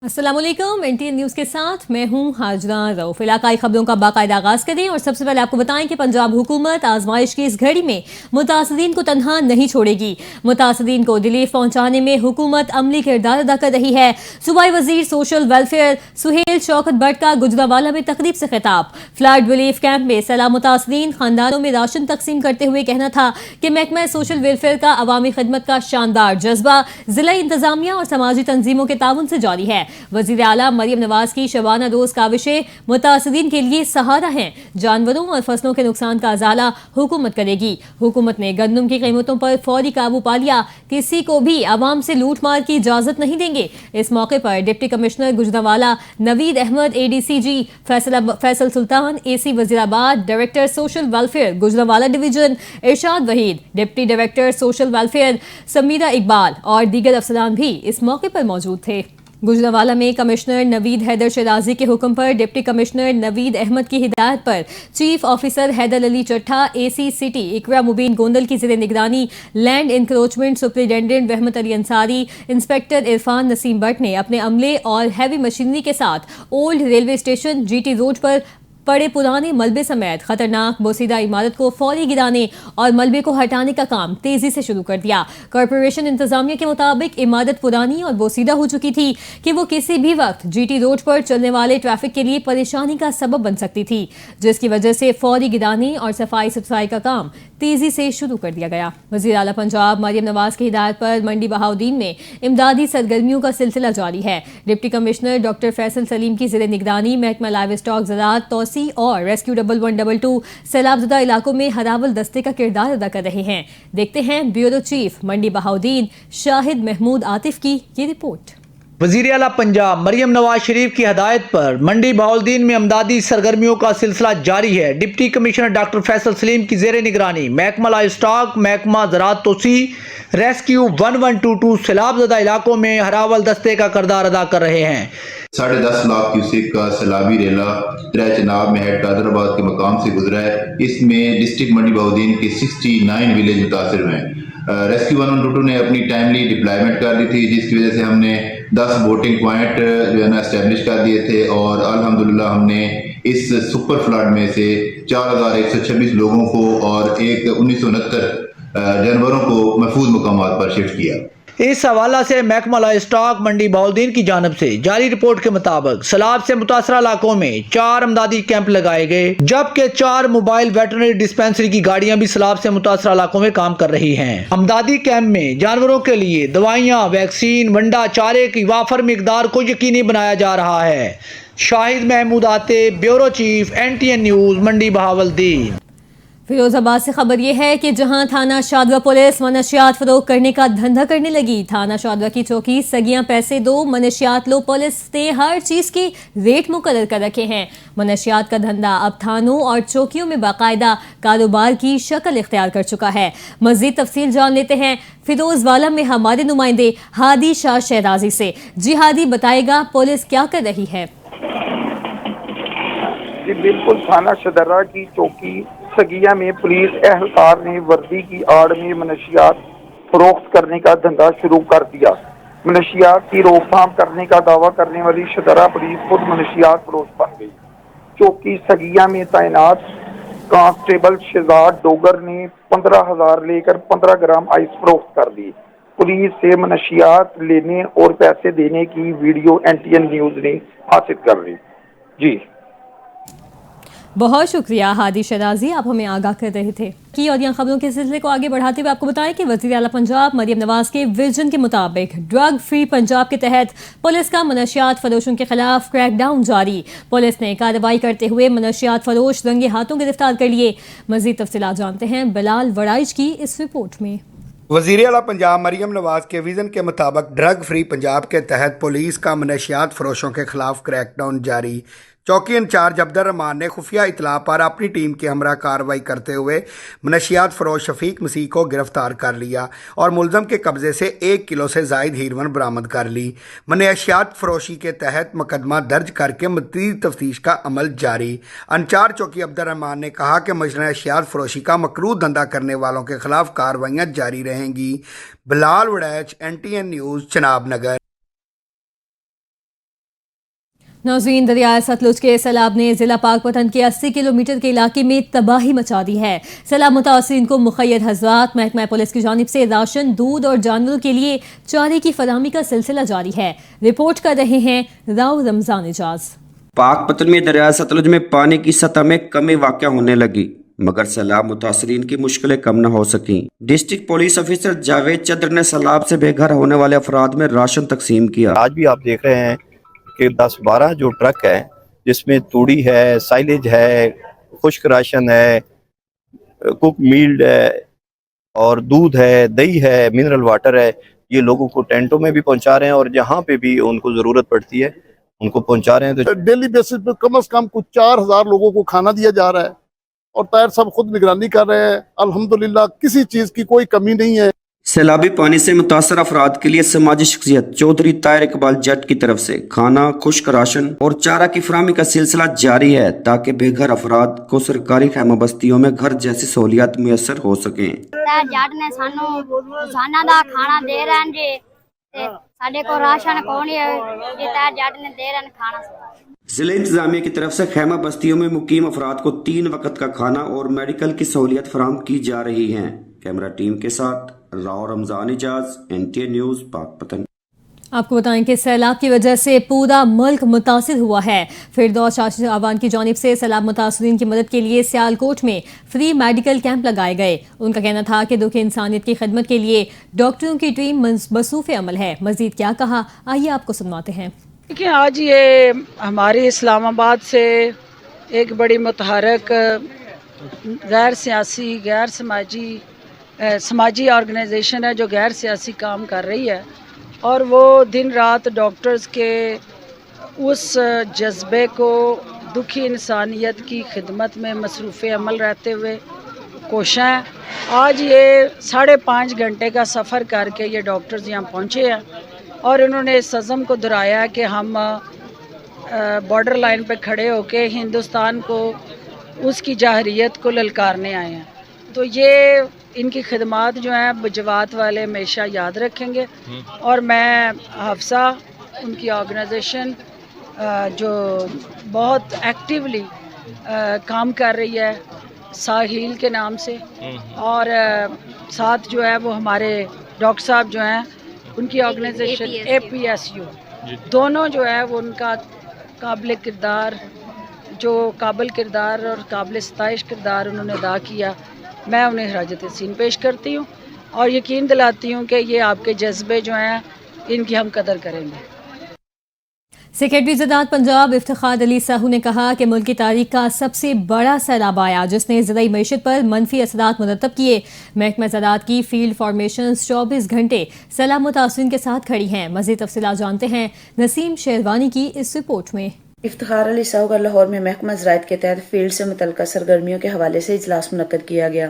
अस्सलाम वालेकुम। NTN news के साथ मैं हूं हाजना रऊफ। इलाकाई खबरों का बाकायदा आगाज करें और सबसे पहले आपको बताएं कि पंजाब हुकूमत आजमाइश की इस घड़ी में मुतासरीन को तनहा नहीं छोड़ेगी। मुतासरीन को रिलीफ पहुंचाने में हुकूमत अमली किरदार अदा कर रही है। सूबाई वजीर सोशल वेलफेयर सुहेल शौकत भट्ट का गुजरांवाला में तकरीब से खिताब। फ्लड रिलीफ कैंप में सैलाब मुतासरीन खानदानों में राशन तकसीम करते हुए कहना था कि महकमा सोशल वेलफेयर का अवामी खिदमत का शानदार जज्बा जिला इंतजामिया और समाजी तंजीमों के ताउन से जारी है। वजीर आला मरियम नवाज की शबाना रोज काविशें मुतासरीन के लिए सहारा हैं। जानवरों और फसलों के नुकसान का अजाला हुकूमत करेगी। हुकूमत ने गंदम की कीमतों पर फौरी काबू पा लिया। किसी को भी आवाम से लूट मार की इजाजत नहीं देंगे। इस मौके पर deputy commissioner Gujranwala Naveed Ahmed, ADCG Faisal Sultan, AC Wazirabad, director social welfare Gujranwala division Irshad Waheed, deputy director social welfare Sameera Iqbal और दीगर अफसरान भी इस मौके पर मौजूद थे। गुजरांवाला में कमिश्नर नवीद हैदर शराजी के हुक्म पर डिप्टी कमिश्नर नवीद अहमद की हिदायत पर chief officer Haider Ali Chattha, AC city Iqra Mubeen Gondal की ज़ेरे निगरानी land encroachment superintendent Rehmat Ali Ansari, inspector Irfan Naseem Bhatt ने अपने अमले और हैवी मशीनरी के साथ old railway station GT road पर पड़े पुराने मलबे समेत खतरनाक बोसीदा इमारत को फौरी गिराने और मलबे को हटाने का काम तेजी से शुरू कर दिया। कॉर्पोरेशन इंतजामिया के मुताबिक इमारत पुरानी और बोसीदा हो चुकी थी कि वो किसी भी वक्त GT रोड पर चलने वाले ट्रैफिक के लिए परेशानी का सबब बन सकती थी, जिसकी वजह से फौरी गिराने और सफाई सुथराई का काम तेजी से शुरू कर दिया गया। वज़ीर आला पंजाब मरियम नवाज की हिदायत पर मंडी बहाउद्दीन में इमदादी सरगर्मियों का सिलसिला जारी है। Deputy commissioner doctor Faisal Salim की ज़ेरे निगरानी महकमा लाइव स्टॉक ज़राअत तौसी और रेस्क्यू 1122 सैलाबज़दा इलाकों में हरावल दस्ते का किरदार अदा कर रहे हैं। देखते हैं ब्यूरो चीफ मंडी बहाउद्दीन शाहिद महमूद आतिफ की ये रिपोर्ट। वज़ीर आला पंजाब मरियम नवाज शरीफ की हदायत पर मंडी बहाउद्दीन में इमदादी सरगर्मियों का सिलसिला जारी है। Deputy commissioner doctor Faisal Salim की जेर निगरानी महकमा लाइव स्टॉक, महकमा ज़राअत तोसी, रेस्क्यू 1122 सैलाबज़दा इलाकों में हरावल दस्ते का किरदार अदा कर रहे हैं। 10.5 लाख क्यूसेक का सैलाबी रेला त्रै चनाब में हेड कादराबाद के मकाम से गुजरा है। इसमें डिस्ट्रिक्ट मंडी बहाउद्दीन के 69 विलेज मुतासिर हुए हैं। रेस्क्यू 1122 ने अपनी टाइमली डिप्लॉयमेंट कर दी थी, जिसकी वजह से हमने 10 बोटिंग पॉइंट जो है ना एस्टेब्लिश कर दिए थे और अल्हम्दुलिल्लाह हमने इस सुपर फ्लड में से 4126 लोगों को और एक 1969 जानवरों को महफूज मकामात पर शिफ्ट किया। इस हवाला से महकमा लाइव स्टॉक मंडी बहाउद्दीन की जानब से जारी रिपोर्ट के मुताबिक सैलाब से मुतासरा इलाकों में 4 इमदादी कैंप लगाए गए, जबकि 4 मोबाइल वेटरनरी डिस्पेंसरी की गाड़ियां भी सैलाब से मुतासरा इलाकों में काम कर रही हैं। इमदादी कैंप में जानवरों के लिए दवाइयां, वैक्सीन, वंडा, चारे की वाफर मिकदार को यकीनी बनाया जा रहा है। Shahid Mahmood Atif, bureau chief, NTN news, Mandi Bahauddin. Firozabad से खबर यह है कि जहां थाना शादवा पुलिस मनशियात फरोख्त करने का धंधा करने लगी। थाना शादवा की चौकी सगियां पैसे दो मनशियात लो, पुलिस ने हर चीज की रेट मुकर्रर कर रखे हैं। मनशियात का धंधा अब थानों और चौकियों में बाकायदा कारोबार की शक्ल इख्तियार कर चुका है। मजीद तफसील जान लेते हैं फिरोजवाला में हमारे नुमाइंदे हादी शाह शहराजी से। जी हादी, बताएगा पुलिस क्या कर रही है? जी बिल्कुल, थाना शदरा की चौकी सगिया में पुलिस एहलकार ने वर्दी की आड़ में मनशियात फरोख्त करने का धंधा शुरू कर दिया। मनशियात की रोकथाम करने का दावा करने वाली शदरा पुलिस खुद मनशियात फरोश बन गई। चौकी सगिया में तैनात कांस्टेबल शहजाद डोगर ने 15,000 लेकर 15 ग्राम आइस फरोख्त कर दी। पुलिस से मनशियात लेने और पैसे देने की वीडियो NTN न्यूज़ ने हासिल कर ली। जी बहुत शुक्रिया हादी शराजी, आप हमें आगाह कर रहे थे। की और यहाँ खबरों के सिलसिले को आगे बढ़ाते हुए आपको बताएं कि वज़ीर आला पंजाब मरियम नवाज के विजन के मुताबिक ड्रग फ्री पंजाब के तहत पुलिस का मनशियात फरोशों के खिलाफ क्रैकडाउन जारी। पुलिस ने कार्रवाई करते हुए मनशियात फरोश रंगे हाथों गिरफ्तार कर लिए। मजीद तफसीलात जानते हैं बिलाल वड़ाइच की इस रिपोर्ट में। वज़ीर आला पंजाब मरियम नवाज के विज़न के मुताबिक ड्रग फ्री पंजाब के तहत पुलिस का मनशियात फरोशों के खिलाफ क्रैकडाउन जारी। चौकी इंचार्ज अब्दुल रहमान ने खुफिया इतला पर अपनी टीम के हमरा कार्रवाई करते हुए मनशियात फरोश शफीक मसीह को गिरफ्तार कर लिया और मुलजम के कब्जे से 1 किलो से जायद हीरोइन बरामद कर ली। मनशियात फरोशी के तहत मुकदमा दर्ज करके मज़ीद तफ्तीश का अमल जारी। इंचार्ज चौकी अब्दुल रहमान ने कहा कि मनशियात फरोशी का मकरूह धंधा करने वालों के खिलाफ कार्रवाइयाँ जारी रहेंगी। बिलाल वड़ैच, NTN न्यूज़, चनाब नगर। नाज़रीन, दरियाए सतलुज के सैलाब ने जिला पाकपतन के 80 किलोमीटर के इलाके में तबाही मचा दी है। सैलाब मुतासिरीन को मुक़य्यद हज़रात महकमा पुलिस की जानिब से राशन, दूध और जानवरों के लिए चारे की फराहमी का सिलसिला जारी है। रिपोर्ट कर रहे हैं राव रमजान एजाज। पाकपतन में दरियाए सतलुज में पानी की सतह में कमी वाक़या होने लगी, मगर सैलाब मुतासरीन की मुश्किलें कम न हो सकीं। डिस्ट्रिक्ट पुलिस ऑफिसर जावेद चंद्र ने सैलाब से बेघर होने वाले अफराद में राशन तकसीम किया। आज भी आप देख रहे हैं कि 10-12 जो ट्रक है, जिसमें तूड़ी है, साइलेज है, खुश्क राशन है, कुक मील्ड है और दूध है, दही है, मिनरल वाटर है, ये लोगों को टेंटों में भी पहुंचा रहे हैं और जहाँ पे भी उनको ज़रूरत पड़ती है उनको पहुंचा रहे हैं। तो डेली बेसिस पे कम से कम कुछ 4000 लोगों को खाना दिया जा रहा है और तायर सब खुद निगरानी कर रहे हैं। अल्हम्दुलिल्लाह किसी चीज की कोई कमी नहीं है। सैलाबी पानी से मुतासर अफराद के लिए समाजी शख्सियत चौधरी ताहिर इकबाल जट की तरफ से खाना, खुश्क राशन और चारा की फराहमी का सिलसिला जारी है, ताकि बेघर अफराद को सरकारी खैमा बस्तियों में घर जैसी सहूलियात मुयसर हो सकें। जट ने सानू रोजाना दा खाना दे रहे हैं जी, साडे को राशन कौन है जी, जट ने दे रहे हैं खाना। जिले इंतजामिया की तरफ से खैमा बस्तियों में मुकीम अफराद को 3 वक्त का खाना और मेडिकल की सहूलियत फराहम की जा रही है। कैमरा टीम के साथ राव रमजान इजाज, NTA न्यूज़, पाकपतन। आपको बताएं कि सैलाब की वजह से पूरा मुल्क मुतासिर हुआ है। फिरदौस शाह आवान की जानिब से सैलाब मुतासरीन की मदद के लिए सियालकोट में फ्री मेडिकल कैंप लगाए गए। उनका कहना था कि दुख इंसानियत की खिदमत के लिए डॉक्टरों की टीम मसरूफ़ अमल है। मजीद क्या कहा, आइए आपको सुनवाते हैं। देखिए, आज ये हमारे इस्लामाबाद से एक बड़ी मुतहरक गैर सियासी गैर समाजी ऑर्गेनाइजेशन है जो गैर सियासी काम कर रही है और वो दिन रात डॉक्टर्स के उस जज्बे को दुखी इंसानियत की खिदमत में मसरूफ़ अमल रहते हुए कोशिश हैं। आज ये 5.5 घंटे का सफ़र करके ये डॉक्टर्स यहाँ पहुँचे हैं और इन्होंने इस अज़म को दोहराया कि हम बॉर्डर लाइन पे खड़े होके हिंदुस्तान को उसकी जाहरियत को ललकारने आए हैं। तो ये इनकी खिदमात जो हैं बजवात वाले हमेशा याद रखेंगे और मैं हफ्सा उनकी ऑर्गेनाइजेशन जो बहुत एक्टिवली काम कर रही है साहिल के नाम से, और साथ जो है वो हमारे डॉक्टर साहब जो हैं उनकी ऑर्गेनाइजेशन APSU, दोनों जो है वो उनका काबिल किरदार और काबिल सताइश किरदार उन्होंने अदा किया। मैं उन्हें खराज तहसीन पेश करती हूँ और यकीन दिलाती हूँ कि ये आपके जज्बे जो हैं इनकी हम कदर करेंगे। सेक्रेटरी ज़राअत पंजाब इफ्तिखार अली साहू ने कहा कि मुल्क की तारीख का सबसे बड़ा सैलाब आया जिसने ज़राई मईशत पर मनफी असरात मुरतब किए। महकमा ज़राअत की फील्ड फॉर्मेशन 24 घंटे सैलाब मुतासरीन के साथ खड़ी हैं। मज़ीद तफसीलात जानते हैं नसीम शेरवानी की इस रिपोर्ट में। इफ्तिखार अली साहू का लाहौर में महकमा ज़राअत के तहत फील्ड से मुतल्लिक़ सरगर्मियों के हवाले से इजलास मुनक्कद किया गया।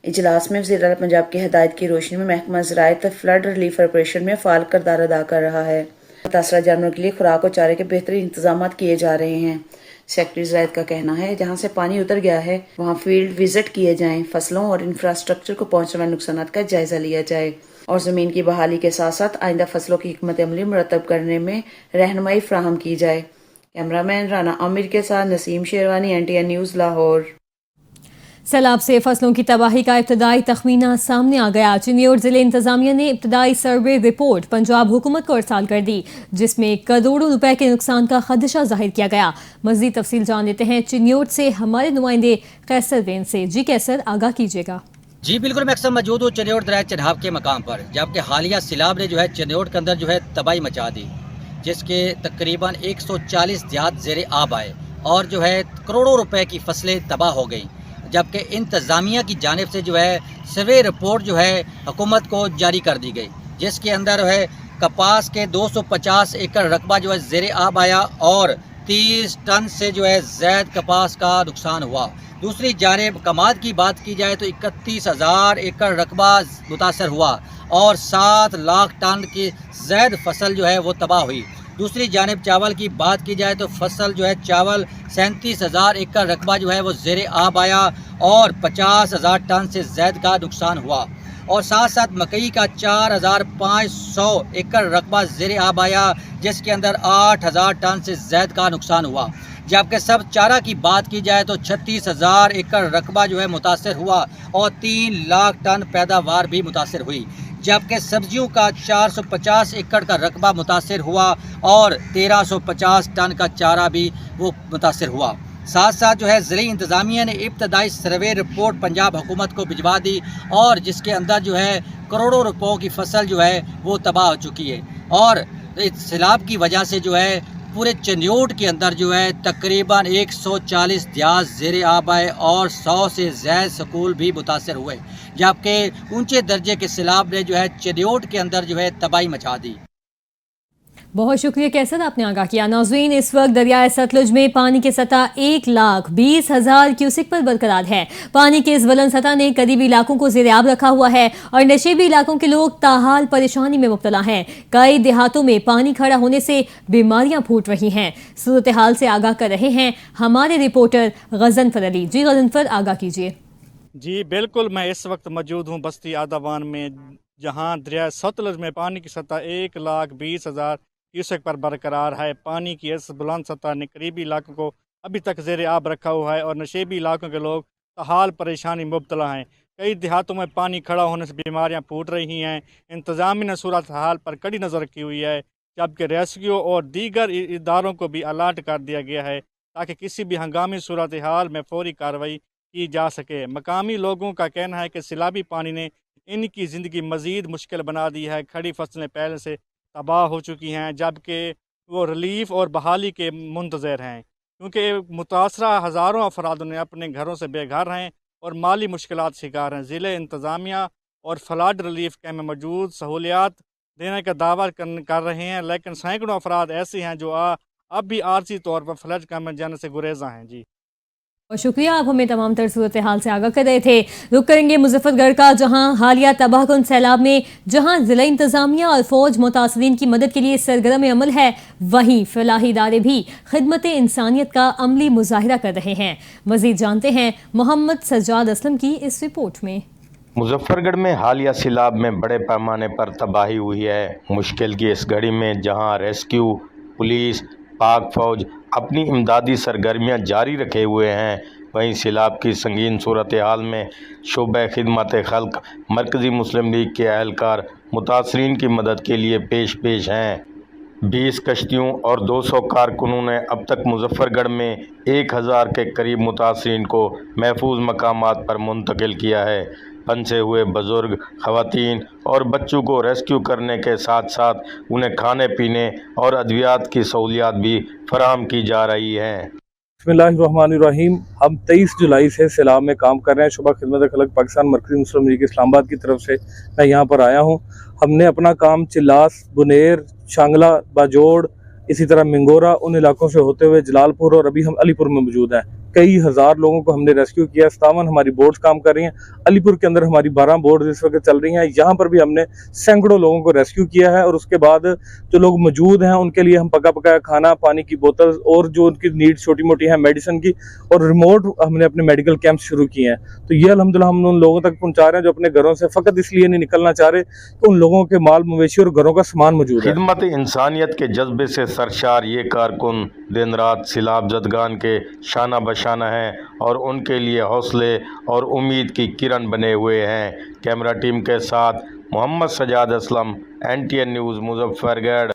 इजलास में वज़ीर आला पंजाब की हिदायत की रोशनी में महकमा ज़राअत फ्लड रिलीफ ऑपरेशन में फ़ाल किरदार अदा कर रहा है। मुतासरा जानवरों के लिए खुराक और चारे के बेहतरीन इंतजाम किए जा रहे हैं। सेक्रेटरी ज़राअत का कहना है जहाँ से पानी उतर गया है वहाँ फील्ड विजिट किए जाएं, फसलों और इंफ्रास्ट्रक्चर को पहुँचने वाले नुकसान का जायजा लिया जाए और ज़मीन की बहाली के साथ साथ आइंदा फसलों की हिकमत अमली मुरतब करने में रहनुमाई फराहम की जाए। कैमरामैन राना आमिर के साथ नसीम शेरवानी, NTA न्यूज़, लाहौर। सैलाब से फसलों की तबाही का इब्तदाई तखमीना सामने आ गया। चिन्योट जिले इंतजामिया ने इब्तदाई सर्वे रिपोर्ट पंजाब हुकूमत को अरसाल कर दी जिसमें करोड़ों रुपए के नुकसान का खदशा जाहिर किया गया। मज़ीद तफसील जान लेते हैं चिन्योट से हमारे नुमाइंदे कैसर वेन से। जी कैसर, आगाह कीजिएगा। जी बिल्कुल, मैं अक्सर मौजूद हूँ चिन्योट दरिया चनाब के मकाम पर, जबकि हालिया सैलाब ने जो है चिन्योट के अंदर जो है तबाही मचा दी, जिसके तकरीबन 140 देहात ज़ेरे आब आए और जो है करोड़ों रुपए की फसलें तबाह हो गई। जबकि इंतज़ामिया की जानिब से जो है सर्वे रिपोर्ट जो है हुकूमत को जारी कर दी गई, जिसके अंदर है कपास के 250 एकड़ रकबा जो है ज़ेरे आब आया और 30 टन से जो है ज़ैद कपास का नुकसान हुआ। दूसरी जानिब कमाद की बात की जाए तो 31,000 एकड़ रकबा मुतासर हुआ और 7 लाख टन की ज़ैद फसल जो है वो तबाह हुई। दूसरी जानिब चावल की बात की जाए तो फसल जो है चावल 37,000 एकड़ रकबा जो है वो ज़ेरे आब आया और 50,000 टन से ज़्यादा का नुकसान हुआ। और साथ साथ मकई का 4500 एकड़ रकबा ज़ेर आब आया, जिसके अंदर 8000 टन से ज़्यादा का नुकसान हुआ। जबकि सब चारा की बात की जाए तो 36,000 एकड़ रकबा जो है मुतासर हुआ और 3 लाख टन पैदावार भी मुतासर हुई। जबकि सब्जियों का 450 एकड़ का रकबा मुतासर हुआ और 1350 टन का चारा भी वो मुतासर हुआ। साथ साथ जो है ज़िले इंतज़ामिया ने इब्तदाई सर्वे रिपोर्ट पंजाब हुकूमत को भिजवा दी और जिसके अंदर जो है करोड़ों रुपयों की फसल जो है वो तबाह हो चुकी है। और इस सैलाब की वजह से जो है पूरे चन्योट के अंदर जो है तकरीबन 140 दियात ज़ेर आब आए और 100 से ज़्यादा स्कूल भी मुतासर हुए। जबकि ऊंचे दर्जे के सैलाब ने जो है चन्योट के अंदर जो है तबाही मचा दी। बहुत शुक्रिया कैसर, आपने आगाह किया। नाज़रीन, इस वक्त दरियाए सतलुज में पानी की सतह 1,20,000 क्यूसिक पर बरकरार है। पानी की इस बुलंद सतह ने करीबी इलाकों को ज़ेर आब रखा हुआ है और नशेबी इलाकों के लोग ताहाल परेशानी में मुब्तला हैं। कई देहातों में पानी खड़ा होने से बीमारियां फूट रही हैं। सूरत हाल से आगाह कर रहे हैं हमारे रिपोर्टर गजनफर अली। जी गजनफर, आगाह कीजिए। जी बिल्कुल, मैं इस वक्त मौजूद हूँ बस्ती आदावान में, जहाँ दरिया सतलुज में पानी की सतह 1,20,000 क्यूसेक पर बरकरार है। पानी की इस बुलंद सतह ने करीबी इलाकों को अभी तक ज़ेर आब रखा हुआ है और नशेबी इलाकों के लोग ताहाल परेशानी में मुब्तला हैं। कई देहातों में पानी खड़ा होने से बीमारियां फूट रही हैं। इंतज़ामिया ने सूरत हाल पर कड़ी नज़र रखी हुई है, जबकि रेस्क्यू और दीगर इदारों को भी अलर्ट कर दिया गया है ताकि किसी भी हंगामी सूरत हाल में फौरी कार्रवाई की जा सके। मकामी लोगों का कहना है कि सैलाबी पानी ने इनकी ज़िंदगी मज़ीद मुश्किल बना दी है। खड़ी फसलें पहले से तबाह हो चुकी हैं, जबकि वो रिलीफ और बहाली के मुंतज़र हैं, क्योंकि मुतासरा हज़ारों अफराद ने अपने घरों से बेघर हैं और माली मुश्किलात शिकार हैं। ज़िले इंतज़ामिया और फ्लड रिलीफ कैम्प में मौजूद सहूलियात देने का दावा कर रहे हैं, लेकिन सैकड़ों अफराद ऐसे हैं जो अब भी आर्जी तौर पर फ्लड कैम्प में जाने से गुरेज़ा हैं। जी और शुक्रिया, आप हमें तमाम तर सूरत हाल से आगाह कर रहे थे। रुक करेंगे मुजफ्फरगढ़ का, जहां हालिया तबाहकुन सैलाब में जहां जिला इंतजामिया और फौज मुतासरीन की मदद के लिए सरगर्म अमल है, वहीं फलाही इदारे भी खिदमत इंसानियत का अमली मुजाहिरा कर रहे हैं। मजीद जानते हैं मोहम्मद सज्जाद असलम की इस रिपोर्ट में। मुजफ्फरगढ़ में हालिया सैलाब में बड़े पैमाने पर तबाही हुई है। मुश्किल की इस घड़ी में जहां रेस्क्यू, पुलिस, पाक फौज अपनी इमदादी सरगर्मियां जारी रखे हुए हैं, वहीं सैलाब की संगीन सूरत हाल में शोबा खिदमत खल्क मरकज़ी मुस्लिम लीग के अहलकार मुतासरीन की मदद के लिए पेश हैं। 20 कश्तियों और 200 कारकुनों ने अब तक मुजफ्फरगढ़ में 1000 के करीब मुतासरीन को महफूज मकामात पर मुंतकिल किया है। फंसे हुए बुजुर्ग, ख़वातीन और बच्चों को रेस्क्यू करने के साथ साथ उन्हें खाने पीने और अद्वियात की सहूलियात भी फराहम की जा रही हैं। बिस्मिल्लाहिर्रहमानिर्रहीम। हम 23 जुलाई से सैलाब में काम कर रहे हैं। शुबा खिदमत खल्क पाकिस्तान मरकज़ी मुस्लिम लीग इस्लामाबाद की तरफ से मैं यहाँ पर आया हूँ। हमने अपना काम चिल्लास, बुनेर, शांगला, बाजोड़, इसी तरह मिंगोरा, उन इलाकों से होते हुए जलालपुर और अभी हम अलीपुर में मौजूद हैं। कई हज़ार लोगों को हमने रेस्क्यू किया। 57 हमारी बोट्स काम कर रही हैं। अलीपुर के अंदर हमारी 12 बोट्स इस वक्त चल रही हैं। यहाँ पर भी हमने सैकड़ों लोगों को रेस्क्यू किया है और उसके बाद जो लोग मौजूद हैं उनके लिए हम पका पकाया खाना, पानी की बोतल और जो उनकी नीड छोटी मोटी है मेडिसिन की, और रिमोट हमने अपने मेडिकल कैंप शुरू किए हैं। तो ये अल्हम्दुलिल्लाह हम उन लोगों तक पहुँचा रहे हैं जो अपने घरों से फ़कत इसलिए नहीं निकलना चाह रहे कि उन लोगों के माल मवेशी और घरों का सामान मौजूद है। खिदमत इंसानियत के जज्बे से सरशार ये कारकुन दिन रात सैलाब जदगान के शाना बशाना हैं और उनके लिए हौसले और उम्मीद की किरण बने हुए हैं। कैमरा टीम के साथ मोहम्मद सज्जाद असलम, NTN न्यूज़, मुजफ्फरगढ़।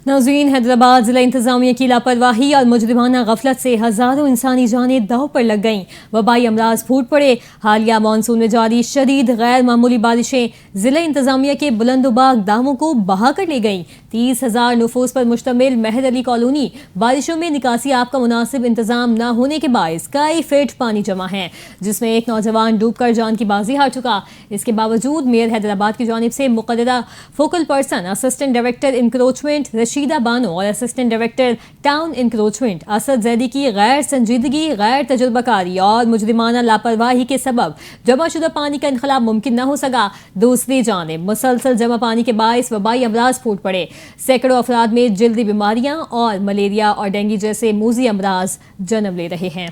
नाज़रीन, हैदराबाद जिला इंतजामिया की लापरवाही और मुजरिमाना गफलत से हज़ारों इंसानी जानें दाव पर लग गईं। वबाई अमराज फूट पड़े। हालिया मानसून में जारी शदीद गैर मामूली बारिशें जिला इंतजामिया के बुलंदबाग दामों को बहा कर ले गईं। 30,000 नफूस पर मुश्तमिल मेहर अली कॉलोनी बारिशों में निकासी आप का मुनासिब इंतजाम न होने के बायस कई फीट पानी जमा है, जिसमें एक नौजवान डूबकर जान की बाजी हार चुका। इसके बावजूद मेयर हैदराबाद की जानिब से मुक़र्ररा focal person assistant director encroachment Rasheeda Bano और assistant director town encroachment Asad Zaidi की गैर संजीदगी, गैर तजुर्बाकारी और मुजरिमाना लापरवाही के सबब जमाशुदा पानी का इनखलाब मुमकिन न हो सका। दूसरी जानिब मुसलसल जमा पानी के बायस वबाई अमराज फूट पड़े। सैकड़ों अफराद में जल्दी बीमारियां और मलेरिया और डेंगू जैसे मूजी अमराज जन्म ले रहे हैं।